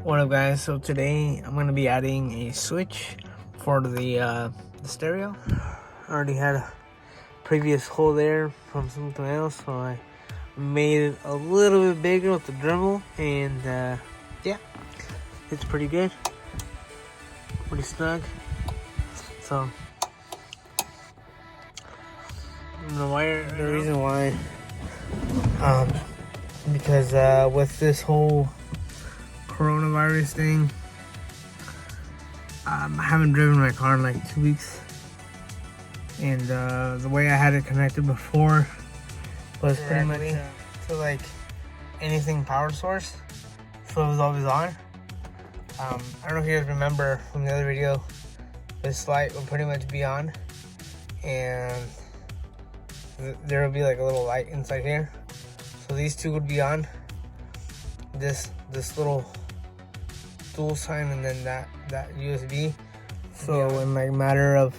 What up, guys? So today I'm gonna be adding a switch for the stereo. I already had a previous hole there from something else, so I made it a little bit bigger with the Dremel, and yeah, it's pretty good, pretty snug. So I'm gonna wire it. The reason why, because with this whole coronavirus thing, I haven't driven my car in like 2 weeks, and the way I had it connected before was pretty much to like anything power source, so it was always on. I don't know if you guys remember from the other video, this light will pretty much be on, and there will be like a little light inside here, so these two would be on, this little dual sign, and then that USB. So in like a matter of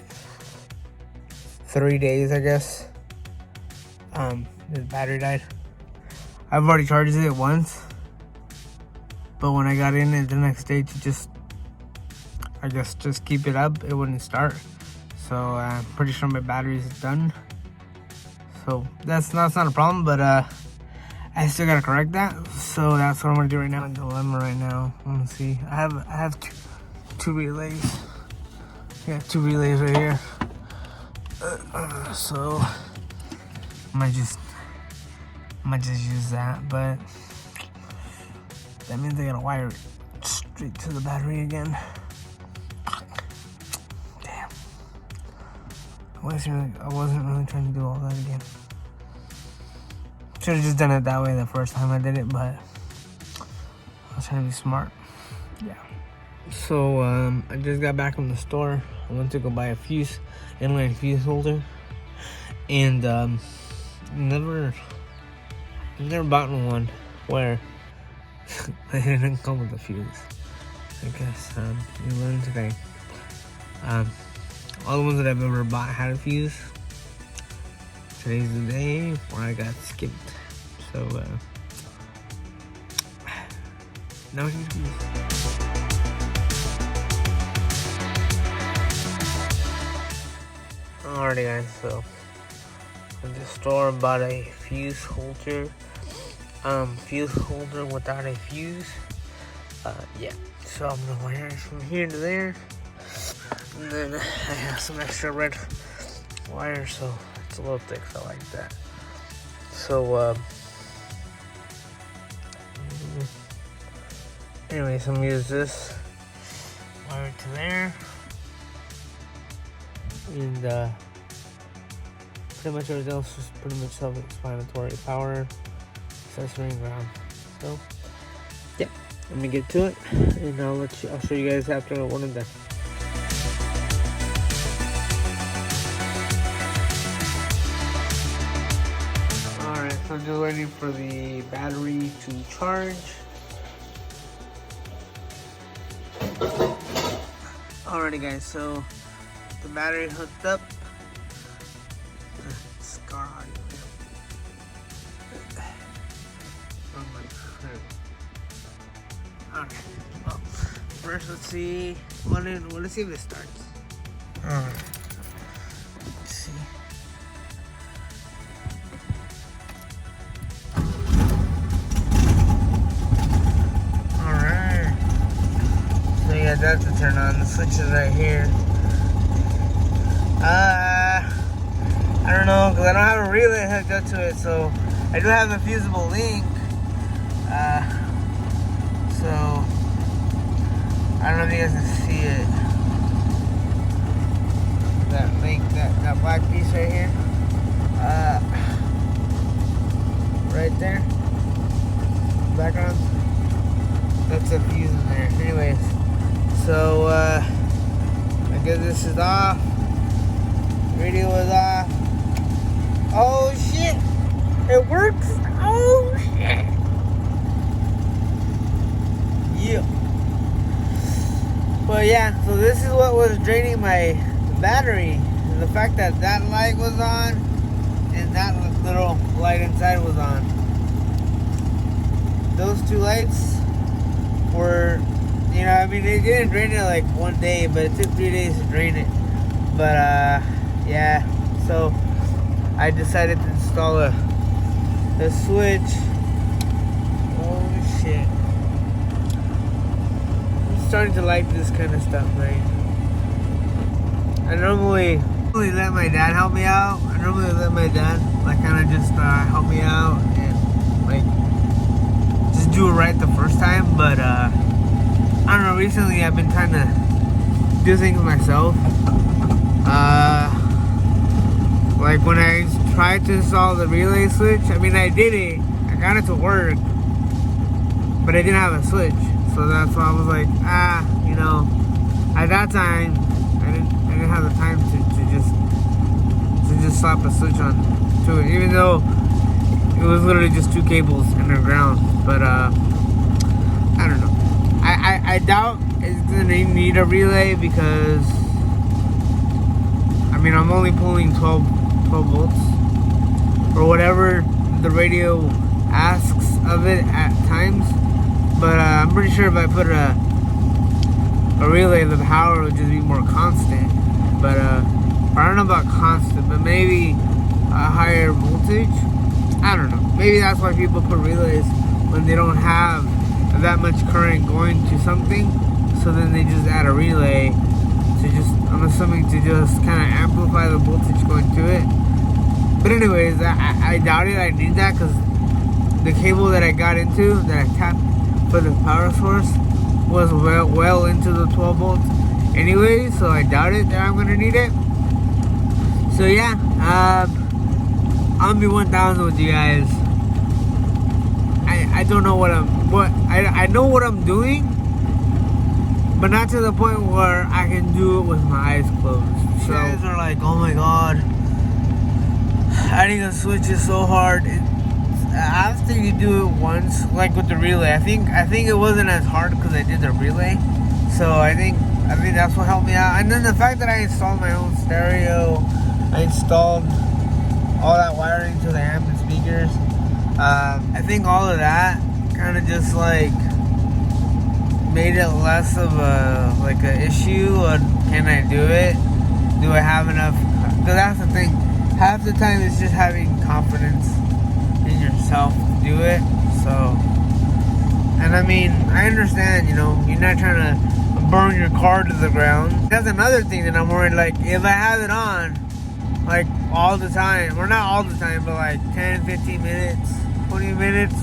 3 days, I guess, the battery died. I've already charged it once, but when I got in it the next day to just keep it up, it wouldn't start. So I'm pretty sure my battery is done. So that's not a problem, but I still gotta correct that. So that's what I'm gonna do right now. In dilemma right now. Let me see. I have two relays. I got 2 relays right here. So I might just use that, but that means I gotta wire it straight to the battery again. Damn. I wasn't really trying to do all that again. Should have just done it that way the first time I did it, but I was trying to be smart. Yeah. So I just got back from the store. I went to go buy a inline fuse holder, and never bought one where it didn't come with a fuse. I guess we learned today. All the ones that I've ever bought had a fuse. Today's the day where I got skipped. So now I need a fuse. Alrighty, guys, so in the store I bought a fuse holder. Fuse holder without a fuse. Yeah. So I'm gonna wire it from here to there. And then I have some extra red wire, so it's a little thick, so I like that. So anyways, I'm gonna use this wire to there, and pretty much everything else is pretty much self-explanatory. Power, accessory, and ground. So yeah, let me get to it, and I'll show you guys after one of them. Alright, so just waiting for the battery to charge. Alrighty, guys, so the battery hooked up. Scar audio. Alright, well, first let's see. Let's see if it starts. Alright. Let's see. Alright. So yeah, that's to turn on. The switch is right here. I don't know, because I don't have a relay hooked up to it, so I do have a fusible link. So I don't know if you guys can see it. That link, that black piece right here. Right there. Background. That's a fuse in there. Anyways, so I guess this is off. Radio is off. Oh shit! It works! Oh shit! Yeah. But yeah, so this is what was draining my battery. And the fact that that light was on and that little light inside was on. Those two lights were You know, I mean, they didn't drain it like one day, but it took 3 days to drain it. But yeah, so I decided to install a switch. Oh shit! I'm starting to like this kind of stuff, right? I normally let my dad help me out. I normally let my dad like kind of just help me out and like just do it right the first time. But I don't know. Recently, I've been trying to do things myself. Like when I tried to install the relay switch, I mean I did it. I got it to work, but I didn't have a switch. So that's why I was like, you know, at that time I didn't have the time to just slap a switch on to it, even though it was literally just 2 cables underground. But I don't know. I doubt it's gonna need a relay because I mean I'm only pulling 12 volts or whatever the radio asks of it at times. But I'm pretty sure if I put a relay, the power would just be more constant. But I don't know about constant, but maybe a higher voltage. I don't know. Maybe that's why people put relays when they don't have that much current going to something. So then they just add a relay to just, I'm assuming, to just kind of amplify the voltage going to it. But anyways, I doubt it. I need that because the cable that I got into, that I tapped for the power source, was well into the 12 volts anyway, so I doubt it that I'm gonna need it. So yeah, I'll be 1000 with you guys. I don't know I know what I'm doing, but not to the point where I can do it with my eyes closed. So you guys are like, oh my god, adding a switch is so hard. After you do it once, like with the relay, I think it wasn't as hard because I did the relay. So I think that's what helped me out. And then the fact that I installed my own stereo, I installed all that wiring to the amp and speakers. I think all of that kind of just like made it less of a issue on can I do it? Do I have enough? Because that's the thing. Half the time it's just having confidence in yourself to do it. So, and I mean, I understand, you know, you're not trying to burn your car to the ground. That's another thing that I'm worried, like, if I have it on, like, all the time, or not all the time, but like 10, 15 minutes, 20 minutes,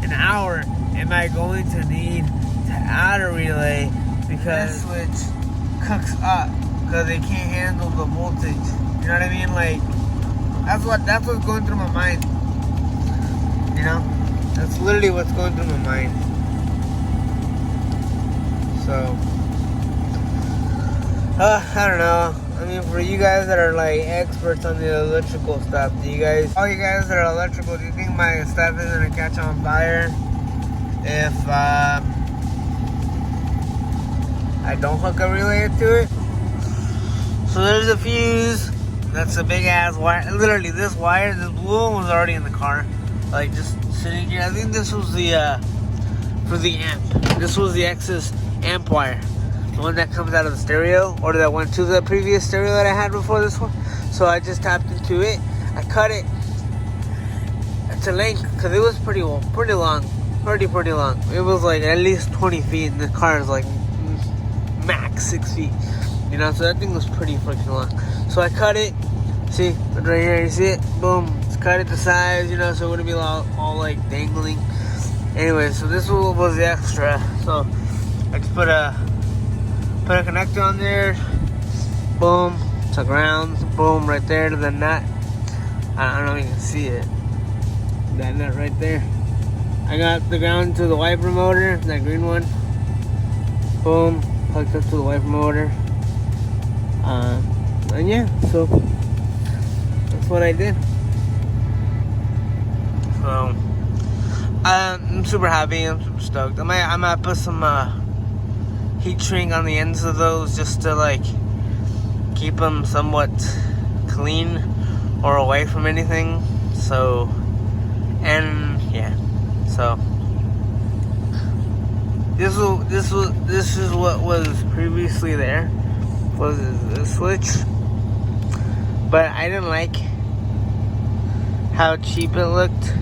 an hour, am I going to need to add a relay because that switch cooks up because it can't handle the voltage? You know what I mean? Like, that's what's going through my mind. You know, that's literally what's going through my mind. So, I don't know. I mean, for you guys that are like experts on the electrical stuff, all you guys that are electrical, do you think my stuff is gonna catch on fire if I don't hook a relay to it? So there's a fuse. That's a big ass wire. Literally, this wire, this blue one was already in the car. Like just sitting here. I think this was the for the amp. This was the excess amp wire, the one that comes out of the stereo, or that went to the previous stereo that I had before this one. So I just tapped into it. I cut it to length because it was pretty long, pretty long. It was like at least 20 feet, and the car is like max 6 feet. You know, so that thing was pretty freaking long. So I cut it. See, right here, you see it? Boom. Cut it to size, you know, so it wouldn't be all like dangling. Anyway, so this was the extra. So I just put a connector on there. Boom, to ground. Boom, right there to the nut. I don't know if you can see it. That nut right there. I got the ground to the wiper motor, that green one. Boom, hooked up to the wiper motor. And yeah, so that's what I did. So I'm super happy. I'm super stoked. I might put some heat shrink on the ends of those just to like keep them somewhat clean or away from anything. So, and yeah, so This is what was previously there, was the switch, but I didn't like how cheap it looked,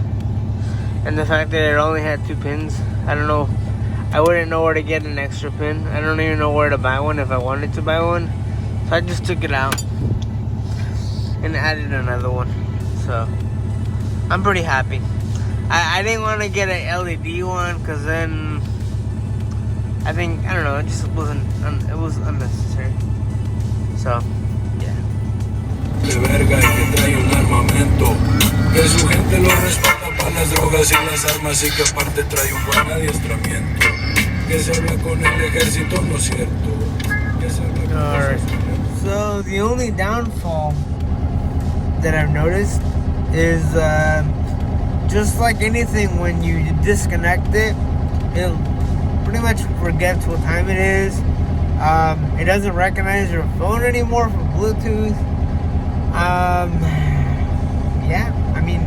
and the fact that it only had 2 pins. I don't know. I wouldn't know where to get an extra pin. I don't even know where to buy one if I wanted to buy one. So I just took it out and added another one. So I'm pretty happy. I didn't want to get an LED one because then I don't know, it just wasn't, it was unnecessary. So, yeah. De verga y que trae un armamento, que su gente lo respeta para las drogas y las armas y que aparte trae un buen adiestramiento, que se habla con el ejército, no es cierto, que se habla con el ejército. So the only downfall that I've noticed is just like anything, when you disconnect it, it'll pretty much forgets what time it is. It doesn't recognize your phone anymore from Bluetooth. Yeah, I mean,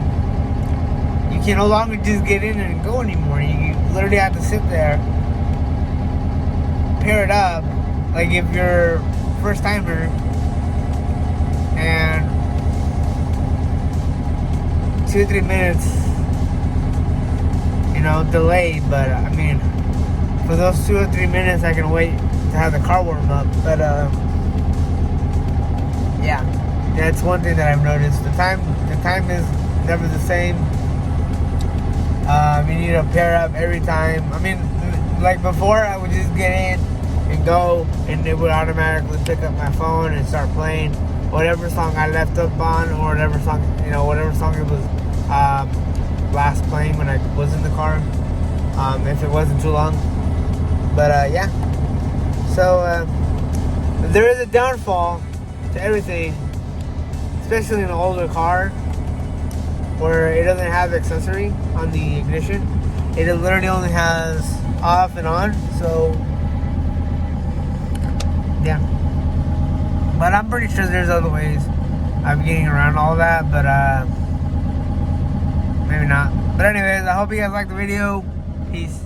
you can no longer just get in and go anymore. You literally have to sit there, pair it up, like if you're first timer, and 2 or 3 minutes, delayed, but I mean, for those 2 or 3 minutes, I can wait to have the car warm up. But yeah, that's one thing that I've noticed. The time is never the same. You need to pair up every time. I mean, like before, I would just get in and go, and it would automatically pick up my phone and start playing whatever song I left up on, or whatever song it was last playing when I was in the car, if it wasn't too long. But yeah, so there is a downfall to everything, especially in an older car where it doesn't have accessory on the ignition. It literally only has off and on. So yeah, but I'm pretty sure there's other ways of getting around all that, but maybe not. But anyways, I hope you guys liked the video. Peace.